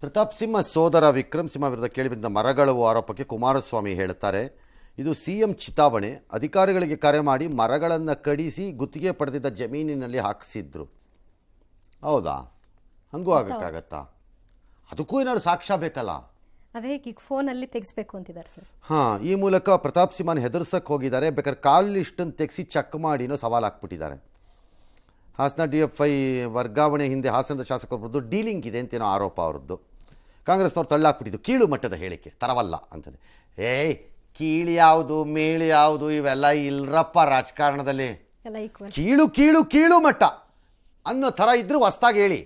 ಪ್ರತಾಪ್ ಸಿಂಹ ಸೋದರ ವಿಕ್ರಮ್ ಸಿಂಹ ವಿರುದ್ಧ ಕೇಳಿಬಂದ ಮರಗಳವು ಆರೋಪಕ್ಕೆ ಕುಮಾರಸ್ವಾಮಿ ಹೇಳುತ್ತಾರೆ, ಇದು ಸಿಎಂ ಚಿತಾವಣೆ. ಅಧಿಕಾರಿಗಳಿಗೆ ಕರೆ ಮಾಡಿ ಮರಗಳನ್ನು ಕಡಿಸಿ ಗುತ್ತಿಗೆ ಪಡೆದಿದ್ದ ಜಮೀನಿನಲ್ಲಿ ಹಾಕಿಸಿದ್ರು. ಹೌದಾ? ಹಂಗೂ ಆಗಕ್ಕಾಗತ್ತಾ? ಅದಕ್ಕೂ ಏನಾದ್ರು ಸಾಕ್ಷ್ಯ ಬೇಕಲ್ಲ. ಅದೇ ಈಗ ಫೋನಲ್ಲಿ ತೆಗಿಸ್ಬೇಕು ಅಂತಿದ್ದಾರೆ ಸರ್. ಈ ಮೂಲಕ ಪ್ರತಾಪ್ ಸಿಂಹನ ಹೆದರ್ಸಕ್ಕೆ ಹೋಗಿದ್ದಾರೆ. ಬೇಕಾದ್ರೆ ಕಾಲ್ ಲಿಸ್ಟನ್ನು ತೆಗೆಸಿ ಚೆಕ್ ಮಾಡಿನೋ ಸವಾಲು ಹಾಕ್ಬಿಟ್ಟಿದ್ದಾರೆ. ಹಾಸನ DFI ವರ್ಗಾವಣೆ ಹಿಂದೆ ಹಾಸನದ ಶಾಸಕರದ್ದು ಡೀಲಿಂಗ್ ಇದೆ ಅಂತೇನೋ ಆರೋಪ ಅವರದ್ದು. ಕಾಂಗ್ರೆಸ್ನವ್ರು ತಳ್ಳಾಕ್ಬಿಟ್ಟಿದ್ದು. ಕೀಳು ಮಟ್ಟದ ಹೇಳಿಕೆ ತರವಲ್ಲ ಅಂತಾನೆ. ಕೀಳು ಯಾವುದು ಮೇಳು ಯಾವುದು ಇವೆಲ್ಲ ಇಲ್ರಪ್ಪ ರಾಜಕಾರಣದಲ್ಲಿ. ಕೀಳು ಕೀಳು ಕೀಳು ಮಟ್ಟ ಅನ್ನೋ ಥರ ಇದ್ರೂ ಹೊಸ್ದಾಗಿ ಹೇಳಿ.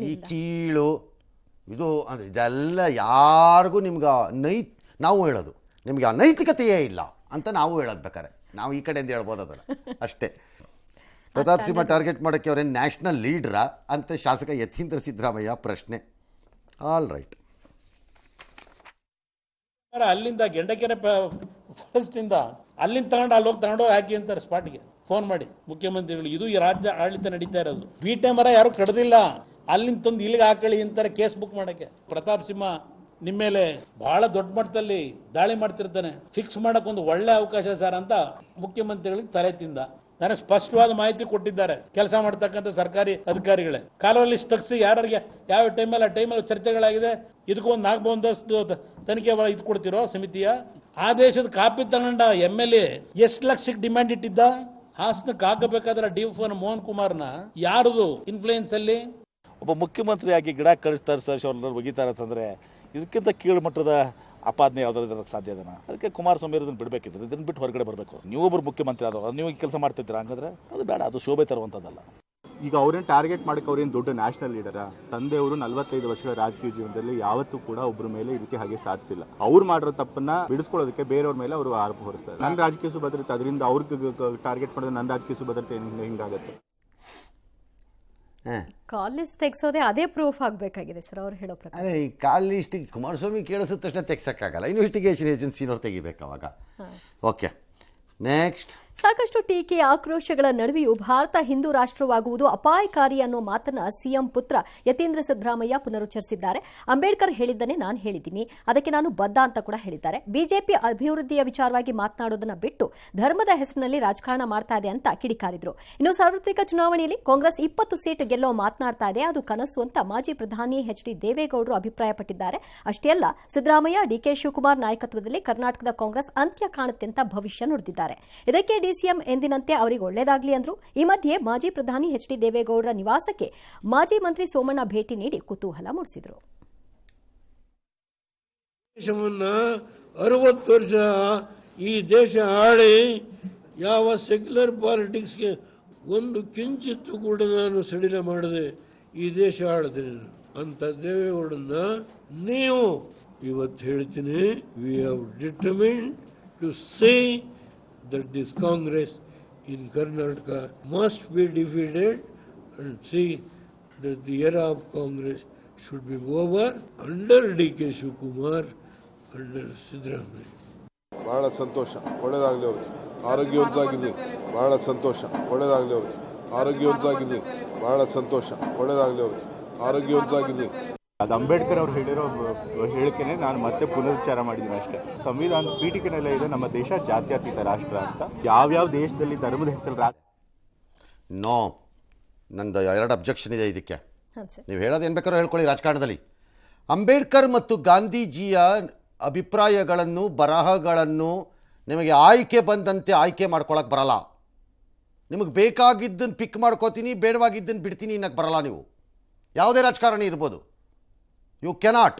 ಈ ಕೀಳು ಇದು ಇದೆಲ್ಲ ಯಾರಿಗೂ ನಿಮ್ಗೆ ನಾವು ಹೇಳೋದು ನಿಮಗೆ ಅನೈತಿಕತೆಯೇ ಇಲ್ಲ ಅಂತ ನಾವು ಹೇಳೋದು. ಬೇಕಾರೆ ನಾವು ಈ ಕಡೆಯಿಂದ ಹೇಳ್ಬೋದು ಅದಲ್ಲ ಅಷ್ಟೇ. ಪ್ರತಾಪ್ ಸಿಂಹ ಟಾರ್ಗೆಟ್ ಮಾಡೋಕ್ಕೆ ಅವರೇನು ನ್ಯಾಷನಲ್ ಲೀಡ್ರಾ ಅಂತ ಶಾಸಕ ಯತೀಂದ್ರ ಸಿದ್ದರಾಮಯ್ಯ ಪ್ರಶ್ನೆ. All right. ಅಲ್ಲಿಂದ ಗೆಂಡಕೆರೆ ಫಾರೆಸ್ಟಿಂದ ಅಲ್ಲಿಂದ ತಗೊಂಡು ಅಲ್ಲಿ ಹೋಗಿ ತಗೊಂಡು ಹಾಕಿ ಅಂತಾರೆ ಸ್ಪಾಟ್ಗೆ ಫೋನ್ ಮಾಡಿ ಮುಖ್ಯಮಂತ್ರಿಗಳು. ಇದು ಈ ರಾಜ್ಯ ಆಡಳಿತ ನಡೀತಾ ಇರೋದು. ಬೀಟೆ ಮರ ಯಾರು ಕಡ್ದಿಲ್ಲ, ಅಲ್ಲಿಂದ ತಂದು ಇಲ್ಲಿಗೆ ಹಾಕಳಿ ಅಂತಾರೆ ಕೇಸ್ ಬುಕ್ ಮಾಡಕ್ಕೆ. ಪ್ರತಾಪ್ ಸಿಂಹ ನಿಮ್ಮ ಮೇಲೆ ಬಹಳ ದೊಡ್ಡ ಮಟ್ಟದಲ್ಲಿ ದಾಳಿ ಮಾಡ್ತಿರ್ತಾನೆ, ಫಿಕ್ಸ್ ಮಾಡಕ್ ಒಂದು ಒಳ್ಳೆ ಅವಕಾಶ ಸರ್ ಅಂತ ಮುಖ್ಯಮಂತ್ರಿಗಳಿಗೆ ತಲೆ ತಿಂದ. ನನಗೆ ಸ್ಪಷ್ಟವಾದ ಮಾಹಿತಿ ಕೊಟ್ಟಿದ್ದಾರೆ ಕೆಲಸ ಮಾಡ್ತಕ್ಕಂಥ ಸರ್ಕಾರಿ ಅಧಿಕಾರಿಗಳೇ. ಕಾಲಲ್ಲಿ ತೆಗೆಸಿ ಯಾರಿಗೆ ಯಾವ ಟೈಮಲ್ಲಿ ಆ ಟೈಮಲ್ಲಿ ಚರ್ಚೆಗಳಾಗಿದೆ. ಇದಕ್ಕೂ ಒಂದು ನಾಗಭವನದಷ್ಟು ತನಿಖೆ ಇದು ಕೊಡ್ತಿರೋ ಸಮಿತಿಯ ಆದೇಶದ ಕಾಪಿ ತಗೊಂಡ MLA ಎಷ್ಟು ಲಕ್ಷಕ್ಕೆ ಡಿಮ್ಯಾಂಡ್ ಇಟ್ಟಿದ್ದ. ಹಾಸನಕ್ಕೆ ಹಾಕಬೇಕಾದ್ರೆ DFO ಮೋಹನ್ ಕುಮಾರ್ನ ಯಾರದು ಇನ್ಫ್ಲೂಯೆನ್ಸ್ ಅಲ್ಲಿ ಒಬ್ಬ ಮುಖ್ಯಮಂತ್ರಿಯಾಗಿ ಗಿಡ ಕಳಿಸ್ತಾರೆ ಸರ್, ಅವ್ರನ್ನ ಒಗಿತಾರೆ ಅಂತಂದರೆ ಇದಕ್ಕಿಂತ ಕೀಳು ಮಟ್ಟದ ಅಪಾದನೆ ಯಾವುದಾದ್ರು ಇರೋಕ್ಕೆ ಸಾಧ್ಯ ಇದನ್ನ. ಅದಕ್ಕೆ ಕುಮಾರಸ್ವಾಮಿ ಇದನ್ನು ಬಿಡಬೇಕಿದ್ರು. ಇದನ್ನು ಬಿಟ್ಟು ಹೊರಗಡೆ ಬರಬೇಕು. ನೀವೊಬ್ಬರು ಮುಖ್ಯಮಂತ್ರಿ ಆದವರು, ನೀವು ಕೆಲಸ ಮಾಡ್ತಿದ್ದೀರಾ ಹಂಗಂದ್ರೆ ಅದು ಬೇಡ, ಅದು ಶೋಭೆ ತರುವಂಥದ್ದಲ್ಲ. ಈಗ ಅವ್ರೇನು ಟಾರ್ಗೆಟ್ ಮಾಡೋಕೆ ಅವ್ರೇನು ದೊಡ್ಡ ನ್ಯಾಷನಲ್ ಲೀಡರ? ತಂದೆಯವರು 45 ವರ್ಷಗಳ ರಾಜಕೀಯ ಜೀವನದಲ್ಲಿ ಯಾವತ್ತೂ ಕೂಡ ಒಬ್ಬರ ಮೇಲೆ ಈ ರೀತಿ ಹಾಗೆ ಸಾಧಿಸಿಲ್ಲ. ಅವ್ರು ಮಾಡಿರೋ ತಪ್ಪನ್ನ ಬಿಡಿಸ್ಕೊಳ್ಳೋದಕ್ಕೆ ಬೇರೆಯವ್ರ ಮೇಲೆ ಅವರು ಆರೋಪ ಹೊರಿಸ್ತಾರೆ. ನನ್ನ ರಾಜಕೀಯ ಸುಭದ್ರತೆ ಅದರಿಂದ ಅವ್ರಿಗೆ ಟಾರ್ಗೆಟ್ ಮಾಡಿದ್ರೆ ನನ್ನ ರಾಜಕೀಯ ಸುಭದ್ರತೆ ಹಿಂಗಾಗತ್ತೆ. ಕಾಲ್ ಲಿಸ್ಟ್ ತೆಗ್ಸೋದೇ ಅದೇ ಪ್ರೂಫ್ ಆಗಬೇಕಾಗಿದೆ ಸರ್ ಅವ್ರು ಹೇಳೋ ಪ್ರಕಾರ. ಅದೇ ಈ ಕಾಲ್ ಲಿಸ್ಟಿಗೆ ಕುಮಾರಸ್ವಾಮಿ ಕೇಳಿಸಿದ ತಕ್ಷಣ ತೆಗ್ಸೋಕ್ಕಾಗಲ್ಲ. ಇನ್ವೆಸ್ಟಿಗೇಷನ್ ಏಜೆನ್ಸಿನವ್ರು ತೆಗಿಬೇಕು ಅವಾಗ. Okay, next. ಸಾಕಷ್ಟು ಟೀಕೆ ಆಕ್ರೋಶಗಳ ನಡುವೆಯೂ ಭಾರತ ಹಿಂದೂ ರಾಷ್ಟ್ರವಾಗುವುದು ಅಪಾಯಕಾರಿ ಅನ್ನೋ ಮಾತನ್ನ ಸಿಎಂ ಪುತ್ರ ಯತೀಂದ್ರ ಸಿದ್ದರಾಮಯ್ಯ ಪುನರುಚ್ಚರಿಸಿದ್ದಾರೆ. ಅಂಬೇಡ್ಕರ್ ಹೇಳಿದ್ದನ್ನೇ ನಾನು ಹೇಳಿದ್ದೀನಿ, ಅದಕ್ಕೆ ನಾನು ಬದ್ಧ ಅಂತ ಕೂಡ ಹೇಳಿದ್ದಾರೆ. ಬಿಜೆಪಿ ಅಭಿವೃದ್ಧಿಯ ವಿಚಾರವಾಗಿ ಮಾತನಾಡೋದನ್ನ ಬಿಟ್ಟು ಧರ್ಮದ ಹೆಸರಿನಲ್ಲಿ ರಾಜಕಾರಣ ಮಾಡ್ತಾ ಇದೆ ಅಂತ ಕಿಡಿಕಾರಿದ್ರು. ಇನ್ನು ಸಾರ್ವತ್ರಿಕ ಚುನಾವಣೆಯಲ್ಲಿ ಕಾಂಗ್ರೆಸ್ 20 ಸೀಟ್ ಗೆಲ್ಲೋ ಮಾತನಾಡ್ತಾ ಇದೆ, ಅದು ಕನಸು ಅಂತ ಮಾಜಿ ಪ್ರಧಾನಿ HD ದೇವೇಗೌಡರು ಅಭಿಪ್ರಾಯಪಟ್ಟಿದ್ದಾರೆ. ಅಷ್ಟೇ ಅಲ್ಲ, ಸಿದ್ದರಾಮಯ್ಯ DK ಶಿವಕುಮಾರ್ ನಾಯಕತ್ವದಲ್ಲಿ ಕರ್ನಾಟಕದ ಕಾಂಗ್ರೆಸ್ ಅಂತ್ಯ ಕಾಣುತ್ತೆ ಅಂತ ಭವಿಷ್ಯ ನುಡಿದಿದ್ದಾರೆ. ಇದಕ್ಕೆ DCM ಎಂದಿನಂತೆ ಅವರಿಗೆ ಒಳ್ಳೆಯದಾಗಲಿ ಅಂದ್ರು. ಈ ಮಧ್ಯೆ ಮಾಜಿ ಪ್ರಧಾನಿ HD ದೇವೇಗೌಡರ ನಿವಾಸಕ್ಕೆ ಮಾಜಿ ಮಂತ್ರಿ ಸೋಮಣ್ಣ ಭೇಟಿ ನೀಡಿ ಕುತೂಹಲ ಮೂಡಿಸಿದರು. ದೇಶವನ್ನ 60 ವರ್ಷ ಈ ದೇಶ ಆಳಿ ಯಾವ ಸೆಕ್ಯುಲರ್ ಪಾಲಿಟಿಕ್ಸ್ಗೆ ಒಂದು ಕಿಂಚಿತ್ತು ಕೂಡ ನಾನು ಸಡಿಲ ಮಾಡದೆ ಈ ದೇಶ ಆಳಿದೆ ಅಂತ ದೇವೇಗೌಡನ್ನ ನೀವು ಇವತ್ತು ಹೇಳ್ತೀನಿ, we have determined to say that this Congress in Karnataka must be defeated and see that the era of Congress should be over under DK Shivakumar, under Siddaramaiah. ಬಹಳ ಸಂತೋಷ, ಒಳ್ಳೆಯದಾಗಲಿ ಅವ್ರಿಗೆ, ಆರೋಗ್ಯವಂತರಾಗಿದ್ದೀನಿ. ಬಹಳ ಸಂತೋಷ, ಒಳ್ಳೆಯದಾಗಲಿ ಅವ್ರಿಗೆ, ಆರೋಗ್ಯವಂತರಾಗಿದ್ದೀನಿ. ಬಹಳ ಸಂತೋಷ, ಒಳ್ಳೆಯದಾಗಲಿ ಅವ್ರಿಗೆ, ಆರೋಗ್ಯವಂತರಾಗಿದ್ದೀನಿ. ಅದು ಅಂಬೇಡ್ಕರ್ ಅವ್ರು ಹೇಳಿರೋ ಹೇಳಿಕೆನೆ ನಾನು ಮತ್ತೆ ಪುನರುಚ್ಚಾರ ಮಾಡಿದ್ದೀನಿ ಅಷ್ಟೇ. ಸಂವಿಧಾನ ಪೀಠಿಕೆನೆಲ್ಲ ಇದೆ ನಮ್ಮ ದೇಶ ಜಾತ್ಯತೀತ ರಾಷ್ಟ್ರ ಅಂತ. ಯಾವ್ಯಾವ ದೇಶದಲ್ಲಿ ಧರ್ಮದ ಹೆಸರು ನೋ, ನಂದು 2 ಅಬ್ಜೆಕ್ಷನ್ ಇದೆ ಇದಕ್ಕೆ. ನೀವು ಹೇಳೋದು ಏನು ಬೇಕಾದ್ರೂ ಹೇಳ್ಕೊಳ್ಳಿ. ರಾಜಕಾರಣದಲ್ಲಿ ಅಂಬೇಡ್ಕರ್ ಮತ್ತು ಗಾಂಧೀಜಿಯ ಅಭಿಪ್ರಾಯಗಳನ್ನು ಬರಹಗಳನ್ನು ನಿಮಗೆ ಆಯ್ಕೆ ಬಂದಂತೆ ಆಯ್ಕೆ ಮಾಡ್ಕೊಳಕ್ಕೆ ಬರಲ್ಲ. ನಿಮಗೆ ಬೇಕಾಗಿದ್ದನ್ನು ಪಿಕ್ ಮಾಡ್ಕೋತೀನಿ, ಬೇಡವಾಗಿದ್ದನ್ನು ಬಿಡ್ತೀನಿ ಅನ್ನಕ್ಕೆ ಬರಲ್ಲ. ನೀವು ಯಾವುದೇ ರಾಜಕಾರಣಿ ಇರ್ಬೋದು, ಯು ಕೆನಾಟ್.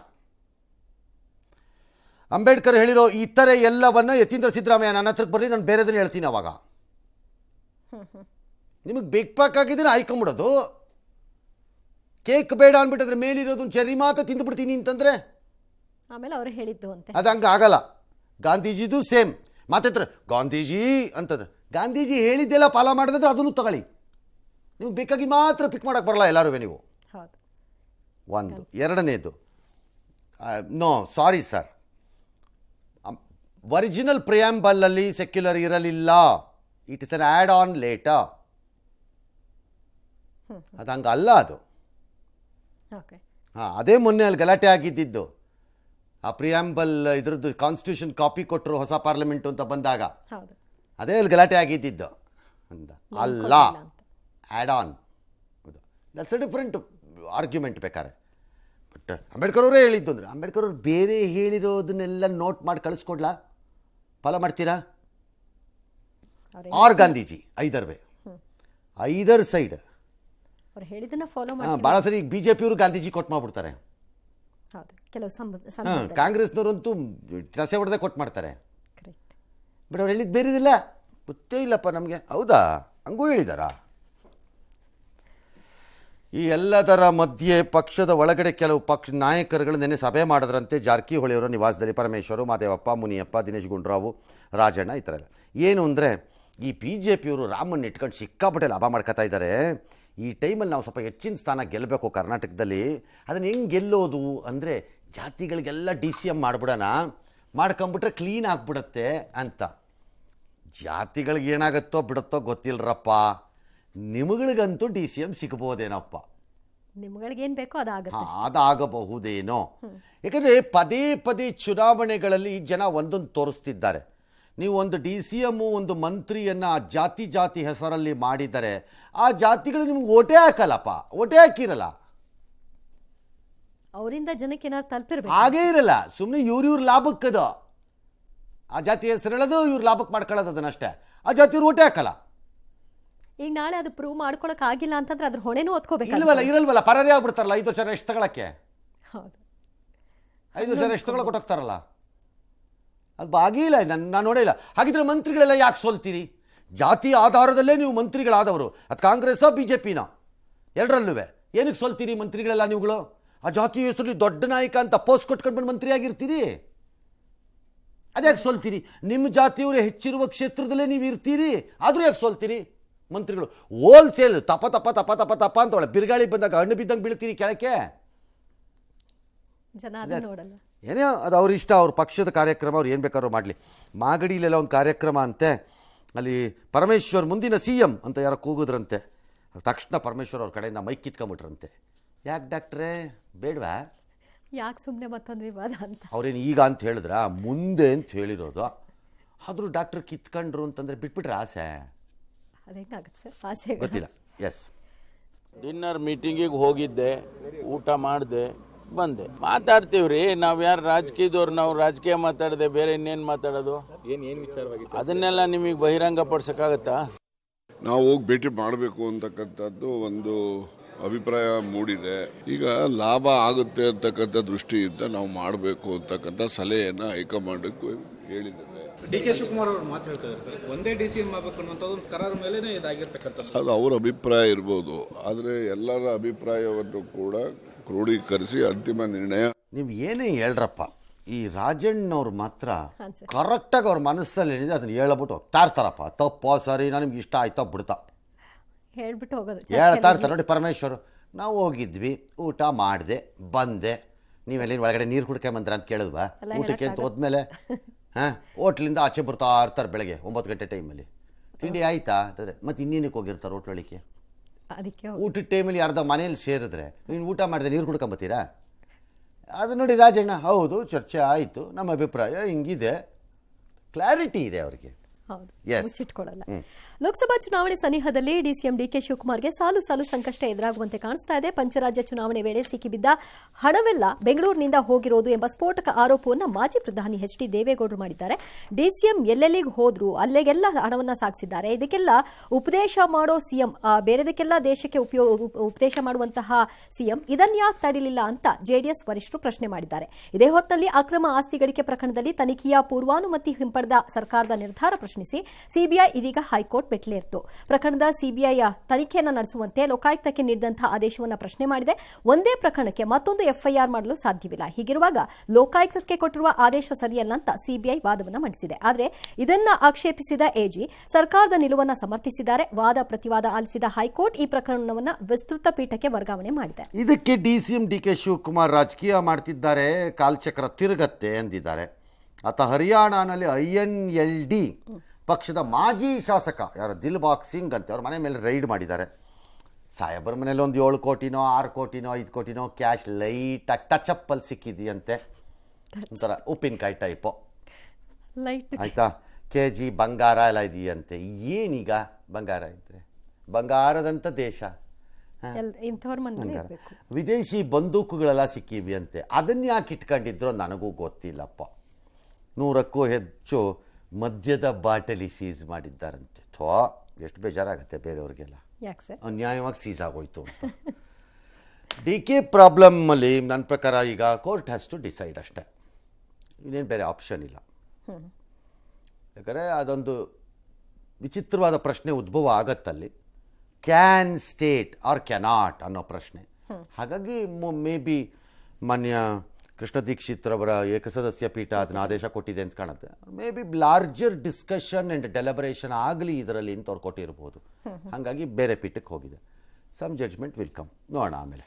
ಅಂಬೇಡ್ಕರ್ ಹೇಳಿರೋ ಇತರೆ ಎಲ್ಲವನ್ನ ಯತೀಂದ್ರ ಸಿದ್ದರಾಮಯ್ಯ ನನ್ನ ಹತ್ರಕ್ಕೆ ಬರಲಿ, ನಾನು ಬೇರೆದನ್ನು ಹೇಳ್ತೀನಿ. ಅವಾಗ ನಿಮಗೆ ಬೇಕಾಗಿದ್ದನ್ನು ಆಯ್ಕೊಂಬಿಡೋದು. ಕೇಕ್ ಬೇಡ ಅಂದ್ಬಿಟ್ಟಿದ್ರೆ ಮೇಲಿರೋದು ಚೆರ್ರಿ ಮಾತ್ರ ತಿಂದುಬಿಡ್ತೀನಿ ಅಂತಂದರೆ ಆಮೇಲೆ ಅವರು ಹೇಳಿದ್ದು ಅಂತೆ. ಅದು ಹಂಗೆ ಆಗಲ್ಲ. ಗಾಂಧೀಜಿದು ಸೇಮ್ ಮಾತಾಡ್ತಾರೆ, ಗಾಂಧೀಜಿ ಅಂತಂದ್ರೆ ಗಾಂಧೀಜಿ ಹೇಳಿದ್ದೆಲ್ಲ ಪಾಲ ಮಾಡಿದ್ರೆ ಅದನ್ನು ತಗೊಳ್ಳಿ. ನಿಮ್ಗೆ ಬೇಕಾಗಿ ಮಾತ್ರ ಪಿಕ್ ಮಾಡೋಕ್ಕೆ ಬರಲ್ಲ ಎಲ್ಲರೂ ನೀವು. ಒಂದು. ಎರಡನೇದು, ನೋ ಸಾರಿ ಸರ್, ಒರಿಜಿನಲ್ ಪ್ರಿಯಾಂಬಲಲ್ಲಿ ಸೆಕ್ಯುಲರ್ ಇರಲಿಲ್ಲ. It is an add on later. ಅದು ಹಂಗಲ್ಲ. ಅದು ಹಾಂ, ಅದೇ ಮೊನ್ನೆ ಅಲ್ಲಿ ಗಲಾಟೆ ಆಗಿದ್ದಿದ್ದು. ಆ ಪ್ರಿಯಾಂಬಲ್ ಇದ್ರದ್ದು ಕಾನ್ಸ್ಟಿಟ್ಯೂಷನ್ ಕಾಪಿ ಕೊಟ್ಟರು ಹೊಸ ಪಾರ್ಲಿಮೆಂಟು ಅಂತ ಬಂದಾಗ ಹೌದು, ಅದೇ ಅಲ್ಲಿ ಗಲಾಟೆ ಆಗಿದ್ದಿದ್ದು ಅಂತ. ಅಲ್ಲ, add on. That's a different argument ಬೇಕಾರೆ. ಬಟ್ ಅಂಬೇಡ್ಕರ್ ಅವರೇ ಹೇಳಿದ್ದು ಅಂದರೆ, ಅಂಬೇಡ್ಕರ್ ಅವ್ರು ಬೇರೆ ಹೇಳಿರೋದನ್ನೆಲ್ಲ ನೋಟ್ ಮಾಡಿ ಕಳಿಸ್ಕೊಡ್ಲಾ? ಫಾಲೋ ಮಾಡ್ತೀರಾ? ಆರ್ ಗಾಂಧೀಜಿ ಐದರ್ ಸೈಡ್ ಅವ್ರು ಹೇಳಿದ್ದನ್ನ ಫಾಲೋ ಮಾಡಿ. ಭಾಳ ಸರಿ ಈಗ BJP ಗಾಂಧೀಜಿ ಕೊಟ್ಟು ಮಾಡ್ಬಿಡ್ತಾರೆ. ಹೌದು, ಕೆಲವು ಕಾಂಗ್ರೆಸ್ನವರಂತೂ ರಸೆ ಹೊಡೆದೇ ಕೊಟ್ಟು ಮಾಡ್ತಾರೆ. ಬಟ್ ಅವ್ರು ಹೇಳಿದ್ದು ಬೇರೆದಿಲ್ಲ, ಗೊತ್ತೇ ಇಲ್ಲಪ್ಪ ನಮಗೆ. ಹೌದಾ, ಹಂಗೂ ಹೇಳಿದಾರಾ? ಈ ಎಲ್ಲದರ ಮಧ್ಯೆ ಪಕ್ಷದ ಒಳಗಡೆ ಕೆಲವು ಪಕ್ಷ ನಾಯಕರುಗಳು ನೆನ್ನೆ ಸಭೆ ಮಾಡಿದ್ರಂತೆ ಜಾರಕಿಹೊಳಿಯವರ ನಿವಾಸದಲ್ಲಿ. ಪರಮೇಶ್ವರು, ಮಾದೇವಪ್ಪ, ಮುನಿಯಪ್ಪ, ದಿನೇಶ್ ಗುಂಡೂರಾವ್, ರಾಜಣ್ಣ, ಈ ಥರ ಎಲ್ಲ. ಏನು ಅಂದರೆ, ಈ BJP ರಾಮನ್ ಇಟ್ಕೊಂಡು ಸಿಕ್ಕಾಪಟ್ಟೆ ಲಾಭ ಮಾಡ್ಕೊತಾ ಇದ್ದಾರೆ. ಈ ಟೈಮಲ್ಲಿ ನಾವು ಸ್ವಲ್ಪ ಹೆಚ್ಚಿನ ಸ್ಥಾನ ಗೆಲ್ಲಬೇಕು ಕರ್ನಾಟಕದಲ್ಲಿ. ಅದನ್ನು ಹೆಂಗೆ ಗೆಲ್ಲೋದು ಅಂದರೆ, ಜಾತಿಗಳಿಗೆಲ್ಲ DCM ಮಾಡಿಬಿಡೋಣ, ಮಾಡ್ಕೊಂಬಿಟ್ರೆ ಕ್ಲೀನ್ ಆಗಿಬಿಡುತ್ತೆ ಅಂತ. ಜಾತಿಗಳಿಗೆ ಏನಾಗುತ್ತೋ ಬಿಡುತ್ತೋ ಗೊತ್ತಿಲ್ಲರಪ್ಪ, ನಿಮಗಳಿಗಂತೂ DCM ಸಿಗ್ಬೋದೇನಪ್ಪ. ನಿಮ್ಗಳಿಗೇನು ಬೇಕೋ ಅದಾಗುತ್ತೆ, ಅದಾಗಬಹುದೇನೋ. ಯಾಕಂದರೆ ಪದೇ ಪದೇ ಚುನಾವಣೆಗಳಲ್ಲಿ ಜನ ಒಂದೊಂದು ತೋರಿಸ್ತಿದ್ದಾರೆ. ನೀವು ಒಂದು DCM ಒಂದು ಮಂತ್ರಿಯನ್ನು ಆ ಜಾತಿ ಹೆಸರಲ್ಲಿ ಮಾಡಿದರೆ ಆ ಜಾತಿಗಳು ನಿಮ್ಗೆ ಓಟೇ ಹಾಕಲ್ಲಪ್ಪ, ಓಟೇ ಹಾಕಿರಲ್ಲ. ಅವರಿಂದ ಜನಕ್ಕೆ ಏನಾದ್ರು ತಲುಪಿರ್ಬೇಕು, ಹಾಗೇ ಇರಲ್ಲ. ಸುಮ್ಮನೆ ಇವ್ರ ಲಾಭಕ್ಕದು ಆ ಜಾತಿ ಹೆಸರು ಹೇಳೋದು, ಇವ್ರ ಲಾಭಕ್ಕೆ ಮಾಡ್ಕೊಳ್ಳೋದು ಅದನ್ನಷ್ಟೇ. ಆ ಜಾತಿಯವ್ರು ಓಟೇ ಹಾಕಲ್ಲ. ಈಗ ನಾಳೆ ಅದು ಪ್ರೂವ್ ಮಾಡ್ಕೊಳಕ್ ಆಗಿಲ್ಲ ಅಂತಂದ್ರೆ ಅದ್ರ ಹೊಣೆನೂ ಒತ್ಕೋಬೇಕು. ಇರಲ್ವಲ್ಲ, ಪರಾರಿ ಆಗ್ಬಿಡ್ತಾರಲ್ಲ. 5 ವರ್ಷ ರೆಸ್ಟ್ ತಗೊಳಕ್ಕೆ. ಹೌದು, 5 ವರ್ಷ ರೆಸ್ಟ್ ತಗೊಳಕ್ಕೆ ಕೊಟ್ಟೋಗ್ತಾರಲ್ಲ. ಅದು ಬಾಗಿಲ್ಲ, ನಾನು ನೋಡಿಲ್ಲ. ಹಾಗಿದ್ರೆ ಮಂತ್ರಿಗಳೆಲ್ಲ ಯಾಕೆ ಸೋಲ್ತೀರಿ? ಜಾತಿ ಆಧಾರದಲ್ಲೇ ನೀವು ಮಂತ್ರಿಗಳಾದವರು. ಅದು ಕಾಂಗ್ರೆಸ್ಸೋ BJPನೋ, ಎರಡರಲ್ಲೂ ಏನಕ್ಕೆ ಸೋಲ್ತೀರಿ ಮಂತ್ರಿಗಳೆಲ್ಲ ನೀವುಗಳು? ಆ ಜಾತಿ ಹೆಸರಲ್ಲಿ ದೊಡ್ಡ ನಾಯಕ ಅಂತ ಪೋಸ್ಟ್ ಕೊಟ್ಕೊಂಡು ಬಂದು ಮಂತ್ರಿ ಆಗಿರ್ತೀರಿ. ಅದ್ಯಾಕೆ ಸೋಲ್ತೀರಿ? ನಿಮ್ಮ ಜಾತಿಯವರು ಹೆಚ್ಚಿರುವ ಕ್ಷೇತ್ರದಲ್ಲೇ ನೀವು ಇರ್ತೀರಿ, ಆದರೂ ಯಾಕೆ ಸೋಲ್ತೀರಿ? ಮಂತ್ರಿಗಳು ಹೋಲ್ಸೇಲ್ ತಪ ತಪ ತಪ ತಪ ತಪ ಅಂತವಳೆ ಬಿರುಗಾಳಿ ಬಂದಾಗ ಹಣ್ಣು ಬಿದ್ದಂಗೆ ಬೀಳ್ತೀರಿ ಕೆಳಕ್ಕೆ. ಜನ ಅದನ್ನ ನೋಡಲ್ಲ. ಏನೇ ಅದು ಅವ್ರ ಇಷ್ಟ, ಅವ್ರ ಪಕ್ಷದ ಕಾರ್ಯಕ್ರಮ, ಅವ್ರು ಏನು ಬೇಕಾದ್ರೂ ಮಾಡಲಿ. ಮಾಗಡಿಲೆಲ್ಲ ಒಂದು ಕಾರ್ಯಕ್ರಮ ಅಂತೆ, ಅಲ್ಲಿ ಪರಮೇಶ್ವರ್ ಮುಂದಿನ CM ಅಂತ ಯಾರೋ ಕೂಗಿದ್ರಂತೆ. ತಕ್ಷಣ ಪರಮೇಶ್ವರ್ ಅವ್ರ ಕಡೆಯಿಂದ ಮೈಕ್ ಕಿತ್ಕೊಂಬಿಟ್ರಂತೆ. ಯಾಕೆ ಡಾಕ್ಟ್ರೇ, ಬೇಡವಾ? ಯಾಕೆ ಸುಮ್ಮನೆ ಮತ್ತೊಂದು ವಿವಾದ ಅಂತ. ಅವ್ರೇನು ಈಗ ಅಂತ ಹೇಳಿದ್ರ, ಮುಂದೆ ಅಂತ ಹೇಳಿರೋದು. ಆದರೂ ಡಾಕ್ಟ್ರ್ ಕಿತ್ಕೊಂಡ್ರು ಅಂತಂದರೆ ಬಿಟ್ಬಿಟ್ರೆ ಆಸೆ ಅದೇನಾಗುತ್ತೆ ಸರ್, ಆಸೆ ಗೊತ್ತಿಲ್ಲ. ಎಸ್, ಡಿನ್ನರ್ ಮೀಟಿಂಗಿಗೆ ಹೋಗಿದ್ದೆ, ಊಟ ಮಾಡಿದೆ, ಬಂದೆ. ಮಾತಾಡ್ತೀವ್ರಿ ನಾವು, ಯಾರು ರಾಜಕೀಯದವ್ರು, ನಾವು ರಾಜಕೀಯ ಮಾತಾಡದೆ ಬೇರೆ ಇನ್ನೇನು ಮಾತಾಡೋದು? ಏನು ವಿಚಾರವಾಗಿತ್ತು ಅದನ್ನೆಲ್ಲ ನಿಮಗೆ ಬಹಿರಂಗ ಪಡಿಸೋಕ್ಕಾಗತ್ತಾ? ನಾವು ಹೋಗಿ ಭೇಟಿ ಮಾಡಬೇಕು ಅಂತಕ್ಕಂಥದ್ದು ಒಂದು ಅಭಿಪ್ರಾಯ ಮೂಡಿದೆ. ಈಗ ಲಾಭ ಆಗುತ್ತೆ ಅಂತಕ್ಕಂಥ ದೃಷ್ಟಿಯಿಂದ ನಾವು ಮಾಡಬೇಕು ಅಂತಕ್ಕಂಥ ಸಲಹೆಯನ್ನು ಹೈಕಮಾಂಡ್ಗೆ ಹೇಳಿದ್ದೇವೆ. DK ಶಿವಕುಮಾರ್ ಅವರು ಮಾತಾಡ್ತಾರೆ ಸರ್, ಒಂದೇ DCM ಆಗಬೇಕು ಅನ್ನೋಂಥದ್ದು ಒಂದು ಕರಾರ ಮೇಲೆ ಇದಾಗಿರ್ತಕ್ಕಂಥದ್ದು. ಅದು ಅವ್ರ ಅಭಿಪ್ರಾಯ ಇರ್ಬೋದು, ಆದರೆ ಎಲ್ಲರ ಅಭಿಪ್ರಾಯವನ್ನು ಕೂಡ ಕ್ರೋಢೀಕರಿಸಿ ಅಂತಿಮ ನಿರ್ಣಯ. ನೀವು ಏನೇ ಹೇಳ್ರಪ್ಪ, ಈ ರಾಜಣ್ಣವ್ರು ಮಾತ್ರ ಕರೆಕ್ಟಾಗಿ ಅವ್ರ ಮನಸ್ಸಲ್ಲಿ ಏನಿದೆ ಅದನ್ನು ಹೇಳ್ಬಿಟ್ಟು ಹೋಗ್ತಾ ಇರ್ತಾರಪ್ಪ. ತಪ್ಪೋ ಸರಿ, ನನಗೆ ಇಷ್ಟ ಆಯ್ತೋ ಬಿಡ್ತಾ ಹೇಳ್ಬಿಟ್ಟು ಹೋಗೋದು, ಹೇಳ್ತಾ ಇರ್ತಾರೆ. ನೋಡಿ ಪರಮೇಶ್ವರು, ನಾವು ಹೋಗಿದ್ವಿ, ಊಟ ಮಾಡಿದೆ, ಬಂದೆ, ನೀವೆಲ್ಲಿ ಒಳಗಡೆ ನೀರು ಕುಡ್ಕೊಂಬಂದ್ರ ಅಂತ ಕೇಳಿದ್ವಾ? ಊಟಕ್ಕೆ ಅಂತ ಹೋದ್ಮೇಲೆ ಹೋಟ್ಲಿಂದ ಆಚೆ ಬರ್ತಾ ಇರ್ತಾರೆ ಬೆಳಗ್ಗೆ 9 ಗಂಟೆ ಟೈಮಲ್ಲಿ. ತಿಂಡಿ ಆಯ್ತಾ ಅಂತಂದರೆ ಮತ್ತೆ ಇನ್ನೇನಕ್ಕೆ ಹೋಗಿರ್ತಾರೆ ಹೋಟ್ಲೊಳಿಕೆ. ಅದಕ್ಕೆ ಊಟದ ಟೈಮಲ್ಲಿ ಯಾರ್ದ ಮನೇಲಿ ಸೇರಿದ್ರೆ ನೀನು ಊಟ ಮಾಡಿದೆ ನೀರು ಕುಡ್ಕೊಂಬತ್ತೀರಾ? ಅದು ನೋಡಿ ರಾಜಣ್ಣ, ಹೌದು ಚರ್ಚೆ ಆಯಿತು, ನಮ್ಮ ಅಭಿಪ್ರಾಯ ಹಿಂಗಿದೆ, ಕ್ಲಾರಿಟಿ ಇದೆ ಅವ್ರಿಗೆ. ಹೌದು, ಮುಚ್ಚಿಟ್ಕೊಳ್ಳಲ್ಲ. ಲೋಕಸಭಾ ಚುನಾವಣೆ ಸನಿಹದಲ್ಲಿ DCM DK ಶಿವಕುಮಾರ್ಗೆ ಸಾಲು ಸಾಲು ಸಂಕಷ್ಟ ಎದುರಾಗುವಂತೆ ಕಾಣಿಸ್ತಾ ಇದೆ. ಪಂಚರಾಜ್ಯ ಚುನಾವಣೆ ವೇಳೆ ಸಿಕ್ಕಿಬಿದ್ದ ಹಣವೆಲ್ಲ ಬೆಂಗಳೂರಿನಿಂದ ಹೋಗಿರೋದು ಎಂಬ ಸ್ಫೋಟಕ ಆರೋಪವನ್ನು ಮಾಜಿ ಪ್ರಧಾನಿ HD ದೇವೇಗೌಡರು ಮಾಡಿದ್ದಾರೆ. DCM ಎಲ್ಲೆಲ್ಲಿಗೆ ಹೋದ್ರು ಅಲ್ಲೆಗೆಲ್ಲ ಹಣವನ್ನ ಸಾಗಿಸಿದ್ದಾರೆ. ಇದಕ್ಕೆಲ್ಲ ಉಪದೇಶ ಮಾಡೋ CM, ಬೇರೆದಕ್ಕೆಲ್ಲ ದೇಶಕ್ಕೆ ಉಪದೇಶ ಮಾಡುವಂತಹ CM ಇದನ್ಯಾಕೆ ತಡಿಲಿಲ್ಲ ಅಂತ JDS ವರಿಷ್ಠರು ಪ್ರಶ್ನೆ ಮಾಡಿದ್ದಾರೆ. ಇದೇ ಹೊತ್ತಿನಲ್ಲಿ ಅಕ್ರಮ ಆಸ್ತಿ ಗಳಿಕೆ ಪ್ರಕರಣದಲ್ಲಿ ತನಿಖೆಯ ಪೂರ್ವಾನುಮತಿ ಹಿಂಪಡೆದ ಸರ್ಕಾರದ ನಿರ್ಧಾರ ಪ್ರಶ್ನಿಸಿ CBI ಇದೀಗ ಹೈಕೋರ್ಟ್ ಮೆಟ್ಲೇರಿತು. ಪ್ರಕರಣದ CBI ತನಿಖೆಯನ್ನು ನಡೆಸುವಂತೆ ಲೋಕಾಯುಕ್ತಕ್ಕೆ ನೀಡಿದಂತಹ ಆದೇಶವನ್ನು ಪ್ರಶ್ನೆ ಮಾಡಿದೆ. ಒಂದೇ ಪ್ರಕರಣಕ್ಕೆ ಮತ್ತೊಂದು FIR ಮಾಡಲು ಸಾಧ್ಯವಿಲ್ಲ. ಹೀಗಿರುವಾಗ ಲೋಕಾಯುಕ್ತಕ್ಕೆ ಕೊಟ್ಟಿರುವ ಆದೇಶ ಸರಿಯಲ್ಲ ಅಂತ CBI ವಾದವನ್ನು ಮಂಡಿಸಿದೆ. ಆದರೆ ಇದನ್ನ ಆಕ್ಷೇಪಿಸಿದ AG ಸರ್ಕಾರದ ನಿಲುವನ್ನು ಸಮರ್ಥಿಸಿದ್ದಾರೆ. ವಾದ ಪ್ರತಿವಾದ ಆಲಿಸಿದ ಹೈಕೋರ್ಟ್ ಈ ಪ್ರಕರಣವನ್ನು ವಿಸ್ತೃತ ಪೀಠಕ್ಕೆ ವರ್ಗಾವಣೆ ಮಾಡಿದೆ. ಇದಕ್ಕೆ DCM DK ಶಿವಕುಮಾರ್ ರಾಜಕೀಯ ಮಾಡ್ತಿದ್ದಾರೆ, ಕಾಲ್ಚಕ್ರ ತಿರುಗತ್ತೆ ಎಂದಿದ್ದಾರೆ. ಆತ ಹರಿಯಾಣನಲ್ಲಿ INLD ಪಕ್ಷದ ಮಾಜಿ ಶಾಸಕ ಯಾರು ದಿಲ್ಬಾಗ್ ಸಿಂಗ್ ಅಂತ ಅವ್ರ ಮನೆ ಮೇಲೆ ರೈಡ್ ಮಾಡಿದ್ದಾರೆ. ಸಾಹೇಬರ ಮನೇಲಿ ಒಂದು 7 ಕೋಟಿನೋ 6 ಕೋಟಿನೋ 5 ಕೋಟಿನೋ ಕ್ಯಾಶ್ ಲೈಟಾಗಿ ಟಚಪ್ಪಲ್ಲಿ ಸಿಕ್ಕಿದೆಯಂತೆ, ಒಂಥರ ಉಪ್ಪಿನಕಾಯಿ ಟೈಪು. ಲೈಟ್ ಆಯಿತಾ, KG ಬಂಗಾರ ಎಲ್ಲ ಇದೆಯಂತೆ. ಏನೀಗ ಬಂಗಾರ ಇದ್ದರೆ ಬಂಗಾರದಂಥ ದೇಶ, ಇಂಥವ್ರ ಮನೇಲಿ ಇರ್ಬೇಕು. ವಿದೇಶಿ ಬಂದೂಕುಗಳೆಲ್ಲ ಸಿಕ್ಕಿವಿ ಅಂತೆ. ಅದನ್ನ ಯಾಕೆ ಇಟ್ಕೊಂಡಿದ್ರೋ ನನಗೂ ಗೊತ್ತಿಲ್ಲಪ್ಪ. 100ಕ್ಕೂ ಹೆಚ್ಚು ಮದ್ಯದ ಬಾಟಲಿ ಸೀಸ್ ಮಾಡಿದ್ದಾರಂತೆ. ಎಷ್ಟು ಬೇಜಾರಾಗುತ್ತೆ ಬೇರೆಯವ್ರಿಗೆಲ್ಲ, ಯಾಕೆ ಸರ್ ಅನ್ಯಾಯವಾಗಿ ಸೀಸ್ ಆಗೋಯ್ತು ಅಂತ. DK ಪ್ರಾಬ್ಲಮ್ಮಲ್ಲಿ ನನ್ನ ಪ್ರಕಾರ ಈಗ ಕೋರ್ಟ್ ಹ್ಯಾಸ್ ಟು ಡಿಸೈಡ್ ಅಷ್ಟೇ, ಇನ್ನೇನು ಬೇರೆ ಆಪ್ಷನ್ ಇಲ್ಲ. ಯಾಕಂದರೆ ಅದೊಂದು ವಿಚಿತ್ರವಾದ ಪ್ರಶ್ನೆ ಉದ್ಭವ ಆಗತ್ತಲ್ಲಿ, ಕ್ಯಾನ್ ಸ್ಟೇಟ್ ಆರ್ ಕ್ಯಾನಾಟ್ ಅನ್ನೋ ಪ್ರಶ್ನೆ. ಹಾಗಾಗಿ ಮೇ ಬಿ ಮಾನ್ಯ ಕೃಷ್ಣ ದೀಕ್ಷಿತ್ ರವರ ಏಕಸದಸ್ಯ ಪೀಠ ಅದನ್ನ ಆದೇಶ ಕೊಟ್ಟಿದೆ ಅಂತ ಕಾಣುತ್ತೆ. May be larger discussion and deliberation ಆಗಲಿ ಇದರಲ್ಲಿ ಅಂತ ಅವ್ರು ಕೊಟ್ಟಿರ್ಬೋದು. ಹಾಗಾಗಿ ಬೇರೆ ಪೀಠಕ್ಕೆ ಹೋಗಿದೆ. ಸಮ್ ಜಡ್ಜ್ಮೆಂಟ್ ವಿಲ್ ಕಮ್, ನೋಡೋಣ ಆಮೇಲೆ.